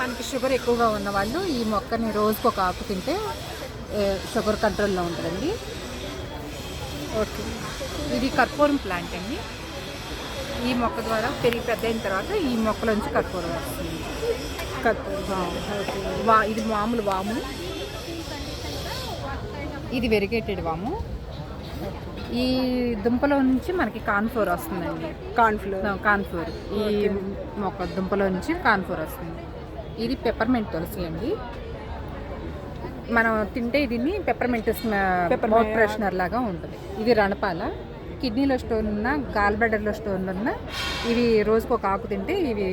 మనకి షుగర్ ఎక్కువగా ఉన్న వాళ్ళు ఈ మొక్కని రోజుకు ఒక ఆకు తింటే షుగర్ కంట్రోల్లో ఉంటుందండి. ఓకే. ఇది కర్పూరం ప్లాంట్ అండి. ఈ మొక్క ద్వారా పెరిగి పెద్ద అయిన తర్వాత ఈ మొక్కలోంచి కర్పూరం వస్తుంది. కర్పూరం. ఓకే. ఇది మామూలు వాము, ఇది వెరిగేటెడ్ వాము. ఈ దుంపలో నుంచి మనకి కార్న్ఫ్లోర్ వస్తుందండి. కార్న్ఫ్లోర్ ఈ మొక్క దుంపలో నుంచి కార్న్ఫ్లోర్ వస్తుంది. ఇది పెప్పర్మెంట్ తులసి అండి. మనం తింటే దీన్ని పెప్పర్మెంట్ మౌత్ ఫ్రెషనర్ లాగా ఉంటుంది. ఇది రణపాల. కిడ్నీలో స్టోన్ ఉన్నా, గాల్ బ్లాడర్లో స్టోన్ ఉన్నా ఇవి రోజుకు ఒక ఆకు తింటే ఇవి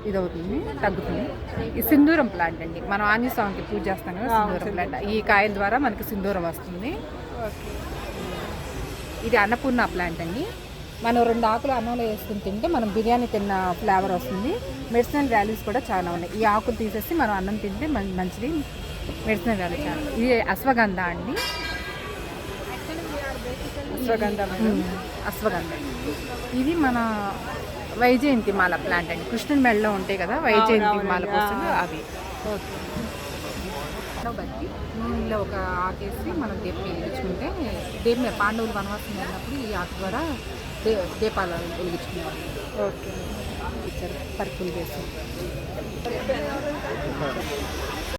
ఇదవుతుంది, తగ్గుతుంది. ఈ సింధూరం ప్లాంట్ అండి. మనం ఆంజనేయ స్వామికి పూజ చేస్తాం కదా, సింధూరం ప్లాంట్. ఈ కాయల ద్వారా మనకి సింధూరం వస్తుంది. ఇది అన్నపూర్ణ ప్లాంట్ అండి. మనం 2 ఆకులు అన్నంలో వేసుకుని తింటే మనం బిర్యానీ తిన్న ఫ్లేవర్ వస్తుంది. మెడిసినల్ వాల్యూస్ కూడా చాలా ఉన్నాయి. ఈ ఆకులు తీసేసి మనం అన్నం తింటే మంచిది, మెడిసినల్ వాల్యూ చాలా. ఇది అశ్వగంధ అండి. అశ్వగంధ ఇది మన వైజయంతి మాల ప్లాంట్ అండి. కృష్ణుని మెడలో ఉంటాయి కదా వైజయంతి మాల కోసం అవి. బట్టి నూనెలో ఒక ఆకేసి మనం దీపం వెలిగించుకుంటే పాండవులు వనవాసం వెళ్ళినప్పుడు ఈ ఆకు ద్వారా దీపాలు వెలిగించుకునేవాళ్ళు. ఓకే. పరుపులు వేసి